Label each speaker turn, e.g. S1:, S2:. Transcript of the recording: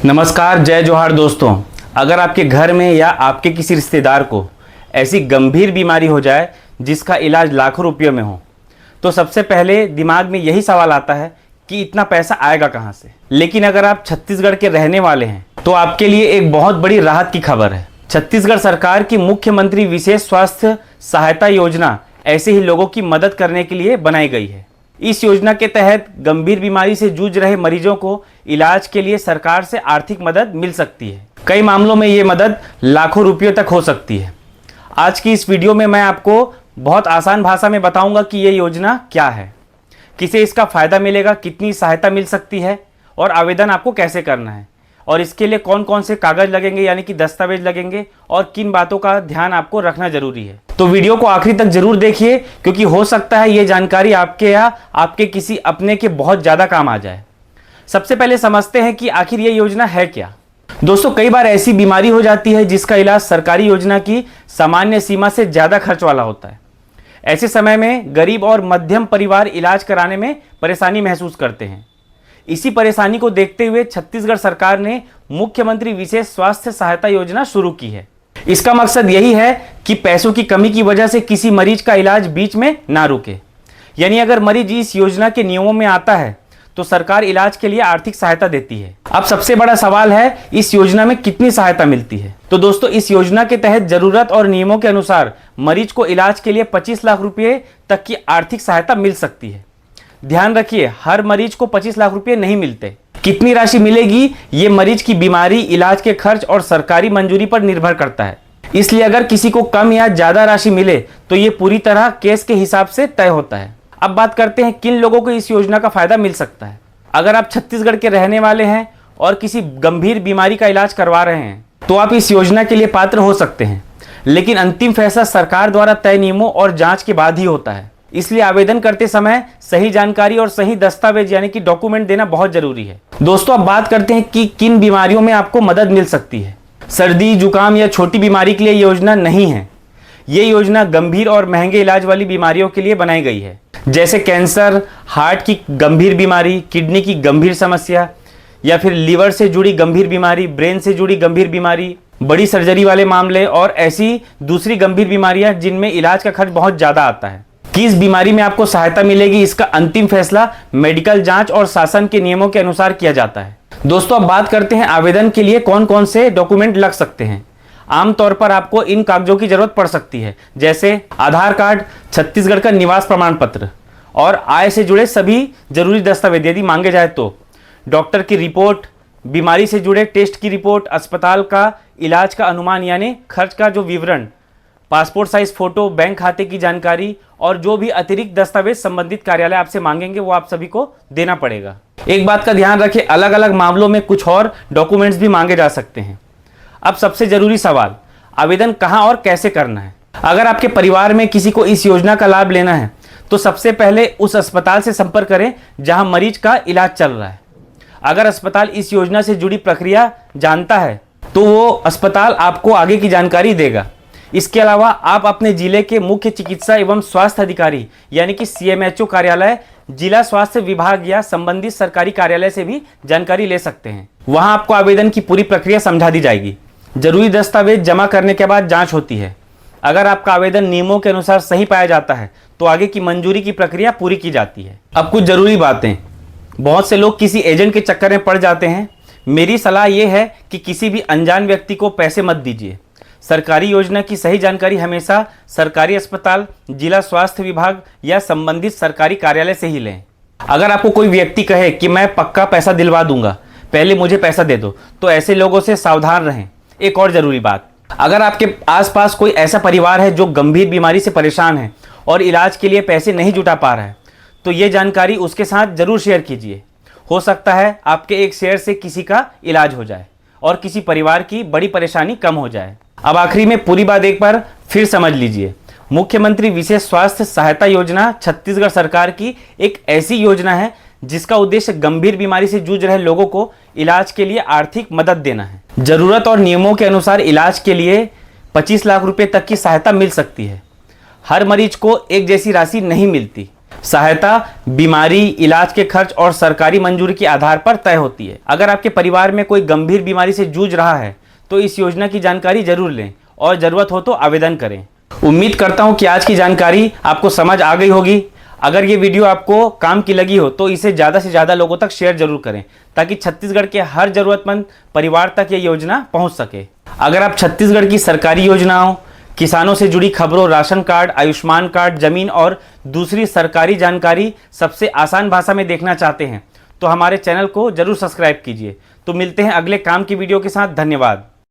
S1: नमस्कार, जय जोहार दोस्तों। अगर आपके घर में या आपके किसी रिश्तेदार को ऐसी गंभीर बीमारी हो जाए जिसका इलाज लाखों रुपयों में हो, तो सबसे पहले दिमाग में यही सवाल आता है कि इतना पैसा आएगा कहाँ से। लेकिन अगर आप छत्तीसगढ़ के रहने वाले हैं तो आपके लिए एक बहुत बड़ी राहत की खबर है। छत्तीसगढ़ सरकार की मुख्यमंत्री विशेष स्वास्थ्य सहायता योजना ऐसे ही लोगों की मदद करने के लिए बनाई गई है। इस योजना के तहत गंभीर बीमारी से जूझ रहे मरीजों को इलाज के लिए सरकार से आर्थिक मदद मिल सकती है। कई मामलों में ये मदद लाखों रुपयों तक हो सकती है। आज की इस वीडियो में मैं आपको बहुत आसान भाषा में बताऊंगा कि ये योजना क्या है, किसे इसका फ़ायदा मिलेगा, कितनी सहायता मिल सकती है और आवेदन आपको कैसे करना है और इसके लिए कौन कौन से कागज़ लगेंगे यानी कि दस्तावेज लगेंगे और किन बातों का ध्यान आपको रखना जरूरी है। तो वीडियो को आखिरी तक जरूर देखिए, क्योंकि हो सकता है ये जानकारी आपके या आपके किसी अपने के बहुत ज़्यादा काम आ जाए। सबसे पहले समझते हैं कि आखिर ये योजना है क्या। दोस्तों, कई बार ऐसी बीमारी हो जाती है जिसका इलाज सरकारी योजना की सामान्य सीमा से ज़्यादा खर्च वाला होता है। ऐसे समय में गरीब और मध्यम परिवार इलाज कराने में परेशानी महसूस करते हैं। इसी परेशानी को देखते हुए छत्तीसगढ़ सरकार ने मुख्यमंत्री विशेष स्वास्थ्य सहायता योजना शुरू की है। इसका मकसद यही है कि पैसों की कमी की वजह से किसी मरीज का इलाज बीच में ना रुके। यानी अगर मरीज इस योजना के नियमों में आता है तो सरकार इलाज के लिए आर्थिक सहायता देती है। अब सबसे बड़ा सवाल है, इस योजना में कितनी सहायता मिलती है। तो दोस्तों, इस योजना के तहत जरूरत और नियमों के अनुसार मरीज को इलाज के लिए 25 लाख रुपए तक की आर्थिक सहायता मिल सकती है। ध्यान रखिए, हर मरीज को 25 लाख रुपए नहीं मिलते। कितनी राशि मिलेगी ये मरीज की बीमारी, इलाज के खर्च और सरकारी मंजूरी पर निर्भर करता है। इसलिए अगर किसी को कम या ज्यादा राशि मिले तो ये पूरी तरह केस के हिसाब से तय होता है। अब बात करते हैं किन लोगों को इस योजना का फायदा मिल सकता है। अगर आप छत्तीसगढ़ के रहने वाले हैं और किसी गंभीर बीमारी का इलाज करवा रहे हैं तो आप इस योजना के लिए पात्र हो सकते हैं। लेकिन अंतिम फैसला सरकार द्वारा तय नियमों और जांच के बाद ही होता है। इसलिए आवेदन करते समय सही जानकारी और सही दस्तावेज यानी कि डॉक्यूमेंट देना बहुत जरूरी है। दोस्तों, अब बात करते हैं कि किन बीमारियों में आपको मदद मिल सकती है। सर्दी, जुकाम या छोटी बीमारी के लिए योजना नहीं है। ये योजना गंभीर और महंगे इलाज वाली बीमारियों के लिए बनाई गई है, जैसे कैंसर, हार्ट की गंभीर बीमारी, किडनी की गंभीर समस्या या फिर लीवर से जुड़ी गंभीर बीमारी, ब्रेन से जुड़ी गंभीर बीमारी, बड़ी सर्जरी वाले मामले और ऐसी दूसरी गंभीर बीमारियां जिनमें इलाज का खर्च बहुत ज़्यादा आता है। किस बीमारी में आपको सहायता मिलेगी इसका अंतिम फैसला मेडिकल जांच और शासन के नियमों के अनुसार किया जाता है। दोस्तों, अब बात करते हैं आवेदन के लिए कौन कौन से डॉक्यूमेंट लग सकते हैं। आमतौर पर आपको इन कागजों की जरूरत पड़ सकती है, जैसे आधार कार्ड, छत्तीसगढ़ का निवास प्रमाण पत्र और आय से जुड़े सभी जरूरी दस्तावेज यदि मांगे जाए तो, डॉक्टर की रिपोर्ट, बीमारी से जुड़े टेस्ट की रिपोर्ट, अस्पताल का इलाज का अनुमान यानी खर्च का जो विवरण, पासपोर्ट साइज फोटो, बैंक खाते की जानकारी और जो भी अतिरिक्त दस्तावेज संबंधित कार्यालय आपसे मांगेंगे वो आप सभी को देना पड़ेगा। एक बात का ध्यान रखें, अलग अलग मामलों में कुछ और डॉक्यूमेंट्स भी मांगे जा सकते हैं। अब सबसे जरूरी सवाल, आवेदन कहां और कैसे करना है। अगर आपके परिवार में किसी को इस योजना का लाभ लेना है तो सबसे पहले उस अस्पताल से संपर्क करें जहां मरीज का इलाज चल रहा है। अगर अस्पताल इस योजना से जुड़ी प्रक्रिया जानता है तो वो अस्पताल आपको आगे की जानकारी देगा। इसके अलावा आप अपने जिले के मुख्य चिकित्सा एवं स्वास्थ्य अधिकारी यानी कि CMHO कार्यालय, जिला स्वास्थ्य विभाग या संबंधित सरकारी कार्यालय से भी जानकारी ले सकते हैं। वहां आपको आवेदन की पूरी प्रक्रिया समझा दी जाएगी। जरूरी दस्तावेज जमा करने के बाद जांच होती है। अगर आपका आवेदन नियमों के अनुसार सही पाया जाता है तो आगे की मंजूरी की प्रक्रिया पूरी की जाती है। अब कुछ जरूरी बातें, बहुत से लोग किसी एजेंट के चक्कर में पड़ जाते हैं। मेरी सलाह यह है कि किसी भी अनजान व्यक्ति को पैसे मत दीजिए। सरकारी योजना की सही जानकारी हमेशा सरकारी अस्पताल, जिला स्वास्थ्य विभाग या संबंधित सरकारी कार्यालय से ही लें। अगर आपको कोई व्यक्ति कहे कि मैं पक्का पैसा दिलवा दूंगा, पहले मुझे पैसा दे दो, तो ऐसे लोगों से सावधान रहें। एक और जरूरी बात, अगर आपके आसपास कोई ऐसा परिवार है जो गंभीर बीमारी से परेशान है और इलाज के लिए पैसे नहीं जुटा पा रहा है तो ये जानकारी उसके साथ जरूर शेयर कीजिए। हो सकता है आपके एक शेयर से किसी का इलाज हो जाए और किसी परिवार की बड़ी परेशानी कम हो जाए। अब आखिरी में पूरी बात एक बार फिर समझ लीजिए। मुख्यमंत्री विशेष स्वास्थ्य सहायता योजना छत्तीसगढ़ सरकार की एक ऐसी योजना है जिसका उद्देश्य गंभीर बीमारी से जूझ रहे लोगों को इलाज के लिए आर्थिक मदद देना है। जरूरत और नियमों के अनुसार इलाज के लिए 25 लाख रुपए तक की सहायता मिल सकती है। हर मरीज को एक जैसी राशि नहीं मिलती। सहायता बीमारी, इलाज के खर्च और सरकारी मंजूरी के आधार पर तय होती है। अगर आपके परिवार में कोई गंभीर बीमारी से जूझ रहा है तो इस योजना की जानकारी जरूर लें और ज़रूरत हो तो आवेदन करें। उम्मीद करता हूं कि आज की जानकारी आपको समझ आ गई होगी। अगर ये वीडियो आपको काम की लगी हो तो इसे ज़्यादा से ज़्यादा लोगों तक शेयर जरूर करें ताकि छत्तीसगढ़ के हर ज़रूरतमंद परिवार तक ये योजना पहुंच सके। अगर आप छत्तीसगढ़ की सरकारी योजनाओं, किसानों से जुड़ी खबरों, राशन कार्ड, आयुष्मान कार्ड, जमीन और दूसरी सरकारी जानकारी सबसे आसान भाषा में देखना चाहते हैं तो हमारे चैनल को जरूर सब्सक्राइब कीजिए। तो मिलते हैं अगले काम की वीडियो के साथ। धन्यवाद।